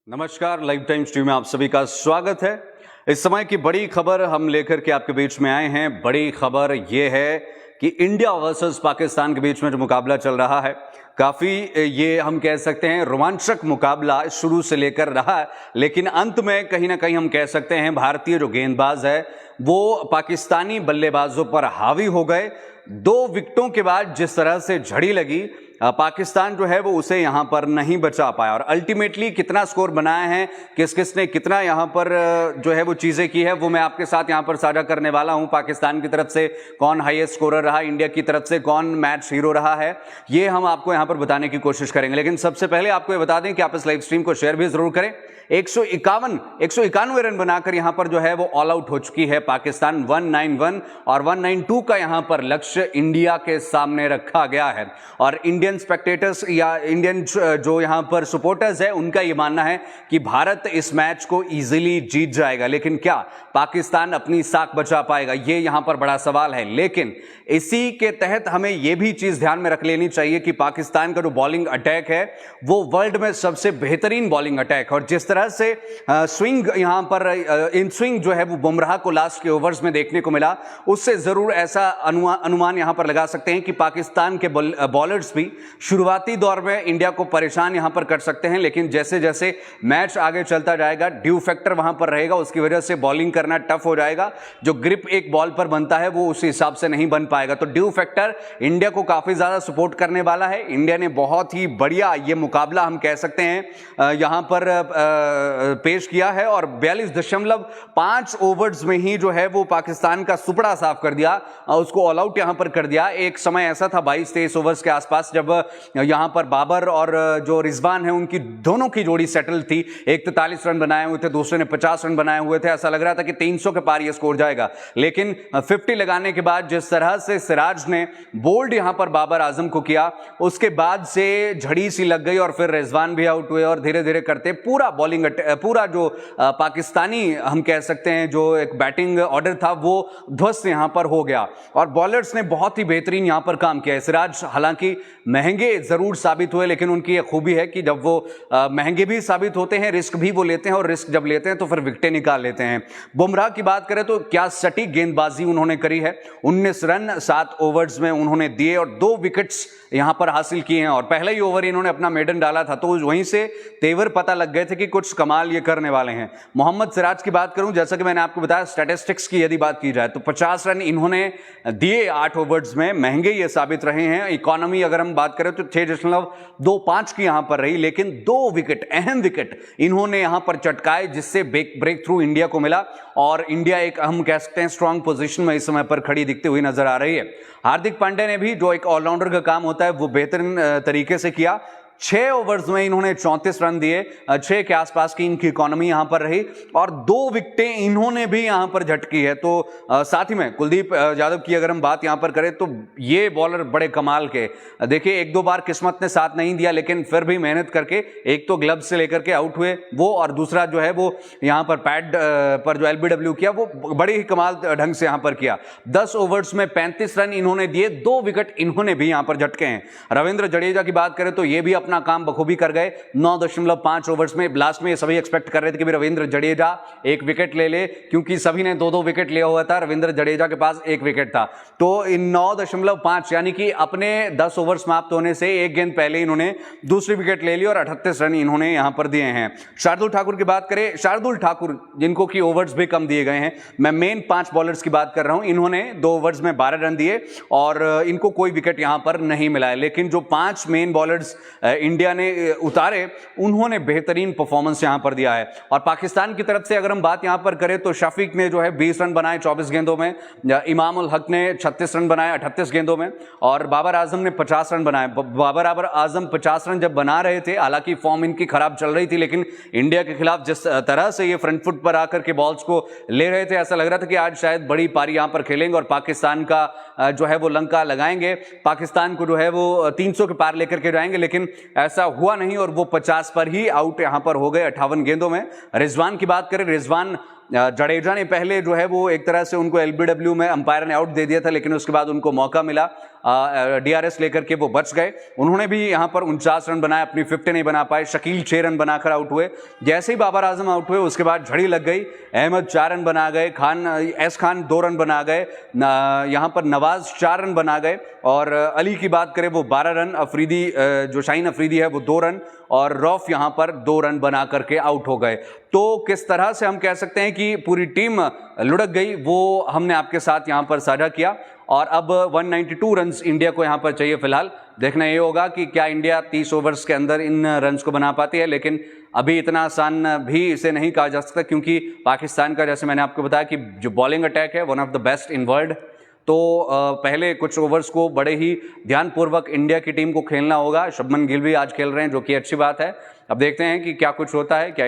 नमस्कार, live time stream में आप सभी का स्वागत है। इस समय की बड़ी खबर हम लेकर के आपके बीच में आए हैं। बड़ी खबर यह है कि इंडिया वर्सेस पाकिस्तान के बीच में जो मुकाबला चल रहा है, काफी ये हम कह सकते हैं रोमांचक मुकाबला शुरू से लेकर रहा है, लेकिन अंत में कहीं ना कहीं हम कह सकते हैं भारतीय जो गेंदबाज है वो पाकिस्तानी बल्लेबाजों पर हावी हो गए। 2 विकेटों के बाद जिस तरह से झड़ी लगी, पाकिस्तान जो है वो उसे यहां पर नहीं बचा पाया और अल्टीमेटली कितना स्कोर बनाया है, किस किस ने कितना यहां पर जो है वो चीजें की है, वो मैं आपके साथ यहां पर साझा करने वाला हूं। पाकिस्तान की तरफ से कौन हाईएस्ट स्कोरर रहा, इंडिया की तरफ से कौन मैच हीरो रहा है, ये हम आपको यहां पर बताने की कोशिश करेंगे। लेकिन सबसे पहले आपको ये बता दें कि आप इस लाइव स्ट्रीम को शेयर भी जरूर करें। 191 रन बनाकर यहां पर जो है वो ऑल आउट हो चुकी है पाकिस्तान। 191 और 192 का यहां पर लक्ष्य इंडिया के सामने रखा गया है और इंडियन स्पेक्टेटर्स या इंडियन जो यहां पर सपोर्टर्स है उनका यह मानना है कि भारत इस मैच को इजीली जीत जाएगा। लेकिन क्या पाकिस्तान अपनी साख बचा पाएगा, यह यहां पर बड़ा सवाल है। लेकिन इसी के तहत हमें यह भी चीज ध्यान में रख लेनी चाहिए कि पाकिस्तान का जो बॉलिंग अटैक है वो वर्ल्ड में सबसे बेहतरीन बॉलिंग अटैक है और जिस तरह से स्विंग यहां पर इन स्विंग जो है वो बुमराह को लास्ट के ओवर्स में देखने को मिला, उससे जरूर ऐसा अनुमान यहां पर लगा सकते हैं कि पाकिस्तान के बॉलर्स भी शुरुआती दौर में इंडिया को परेशान यहां पर कर सकते हैं। लेकिन जैसे जैसे मैच आगे चलता जाएगा, ड्यू फैक्टर वहां पर रहेगा, उसकी वजह से बॉलिंग करना टफ हो जाएगा। जो ग्रिप एक बॉल पर बनता है वो उस हिसाब से नहीं बन पाएगा। तो ड्यू फैक्टर इंडिया को काफी ज्यादा सपोर्ट करने वाला है। इंडिया ने बहुत ही बढ़िया ये मुकाबला हम कह सकते हैं यहां पर पेश किया है और 42.5 ओवर्स में ही जो है वो पाकिस्तान का सुपड़ा साफ कर दिया, उसको ऑल आउट यहां पर कर दिया। एक समय ऐसा था 22-23 ओवर्स के आसपास जब यहां पर बाबर और जो रिजवान है उनकी दोनों की जोड़ी सेटल थी। एक 43 रन बनाए हुए थे, दूसरे ने 50 रन बनाए हुए थे। ऐसा लग रहा था कि 300 के पार ये स्कोर जाएगा, लेकिन 50 लगाने के बाद जिस तरह से सिराज ने बोल्ड यहां पर बाबर आजम को किया, उसके बाद से झड़ी सी लग गई और फिर रिजवान भी आउट हुए और धीरे धीरे करते पूरा बॉलिंग पूरा जो पाकिस्तानी हम कह सकते हैं जो एक बैटिंग ऑर्डर था वो ध्वस्त यहां पर हो गया और बॉलर्स ने बहुत ही बेहतरीन यहां पर काम किया। सिराज हालांकि महंगे जरूर साबित हुए, लेकिन उनकी एक खूबी है कि जब वो महंगे भी साबित होते हैं, रिस्क भी वो लेते हैं और रिस्क जब लेते हैं तो फिर विकेटें निकाल लेते हैं। बुमराह की बात करें तो क्या सटीक गेंदबाजी उन्होंने करी है। 19 रन 7 ओवर्स में उन्होंने दिए और 2 विकेट्स यहां पर हासिल किए हैं और पहले ही ओवर इन्होंने अपना मेडन डाला था, तो वहीं से तेवर पता लग गए थे कि कुछ कमाल ये करने वाले हैं। मोहम्मद सिराज की बात करूं, जैसा कि मैंने आपको बताया स्टैटिस्टिक्स की यदि बात की जाए तो 50 रन इन्होंने दिए 8 ओवर्स में, महंगे ये साबित रहे हैं। इकोनॉमी अगर हम बात करें तो 6.25 की यहां पर रही, लेकिन 2 विकेट, अहम विकेट इन्होंने यहां पर चटकाए जिससे ब्रेक थ्रू इंडिया को मिला और इंडिया एक हम कह सकते हैं स्ट्रांग पोजीशन में इस समय पर खड़ी दिखती हुई नजर आ रही है। हार्दिक पांड्या ने भी जो एक ऑलराउंडर का काम होता है वो बेहतरीन तरीके से किया। 6 ओवर्स में इन्होंने 34 रन दिए, 6 के आसपास की इनकी इकोनॉमी यहां पर रही और 2 विकेटें इन्होंने भी यहां पर झटकी है। तो साथ ही में कुलदीप यादव की अगर हम बात यहां पर करें तो ये बॉलर बड़े कमाल के, देखिए 1-2 बार किस्मत ने साथ नहीं दिया, लेकिन फिर भी मेहनत करके एक तो ग्लव्स से लेकर के आउट हुए वो और दूसरा जो है वो यहां पर पैड पर जो एलबीडब्ल्यू किया वो बड़ी ही कमाल ढंग से यहां पर किया। 10 ओवर्स में 35 रन इन्होंने दिए, 2 विकेट इन्होंने भी यहां पर झटके हैं। रविंद्र जडेजा की बात करें तो ये भी अपना काम बखूबी कर गए। 9.5 ओवर्स में लास्ट में ये सभी एक्सपेक्ट कर रहे थे कि रविंद्र जडेजा 1 विकेट ले ले, क्योंकि सभी ने 2-2 विकेट लिया हुआ था, रविंद्र जडेजा के पास 1 विकेट था। तो इन 9.5 यानी कि अपने 10 ओवर समाप्त होने से 1 गेंद पहले इन्होंने दूसरी विकेट ले ली और 38 रन इन्होंने यहां पर दिए हैं। शार्दुल ठाकुर की बात करें, शार्दुल ठाकुर जिनको की ओवर्स भी कम दिए गए हैं, मैं मेन 5 बॉलर्स की बात कर रहा हूं, इन्होंने 2 ओवर्स में 12 रन दिए और इनको कोई विकेट यहां पर नहीं मिला है। लेकिन जो 5 मेन बॉलर्स इंडिया ने उतारे उन्होंने बेहतरीन परफॉर्मेंस यहां पर दिया है। और पाकिस्तान की तरफ से अगर हम बात यहां पर करें तो शफीक ने जो है 20 रन बनाए 24 गेंदों में, इमाम उल हक ने 36 रन बनाए 38 गेंदों में और बाबर आजम ने 50 रन बनाए। बाबर आजम 50 रन जब बना रहे थे, हालांकि फॉर्म इनकी खराब चल रही थी, लेकिन इंडिया के खिलाफ जिस तरह से ये फ्रंट फुट पर आकर के बॉल्स को ले रहे थे, ऐसा लग रहा था कि आज शायद बड़ी पारी यहां पर खेलेंगे और पाकिस्तान का जो है वो लंका लगाएंगे, पाकिस्तान को जो है वो 300 के पार लेकर के जाएंगे। लेकिन ऐसा हुआ नहीं और वो 50 पर ही आउट यहां पर हो गए 58 गेंदों में। रिजवान की बात करें, रिजवान जडेजा ने पहले जो है वो एक तरह से उनको एलबीडब्ल्यू में अंपायर ने आउट दे दिया था, लेकिन उसके बाद उनको मौका मिला डीआरएस लेकर के वो बच गए। उन्होंने भी यहां पर 49 रन बनाए, अपनी 50 नहीं बना पाए। शकील 6 रन बनाकर आउट हुए। जैसे ही बाबर आजम आउट हुए उसके बाद झड़ी लग गई। अहमद 4 रन बना गए, खान 2 रन बना गए, यहां पर नवाज 4 रन बना गए और अली की बात करें वो 12 रन, अफरीदी जो शाहीन अफरीदी है वो 2 रन और रौफ यहां पर 2 रन बना करके आउट हो गए। तो किस तरह से हम कह सकते हैं कि पूरी टीम लुढ़क गई, वो हमने आपके साथ यहां पर साझा किया। और अब 192 रन्स इंडिया को यहां पर चाहिए। फिलहाल देखना ये होगा कि क्या इंडिया 30 ओवर्स के अंदर इन रन्स को बना पाती है, लेकिन अभी इतना आसान भी इसे नहीं कहा जा सकता, क्योंकि पाकिस्तान का, जैसे मैंने आपको बताया कि जो बॉलिंग अटैक है one of the best in world. तो पहले कुछ ओवर्स को बड़े ही ध्यानपूर्वक इंडिया की टीम को खेलना होगा। शुभमन गिल भी आज खेल रहे हैं, जो कि अच्छी बात है। अब देखते हैं कि क्या कुछ होता है। क्या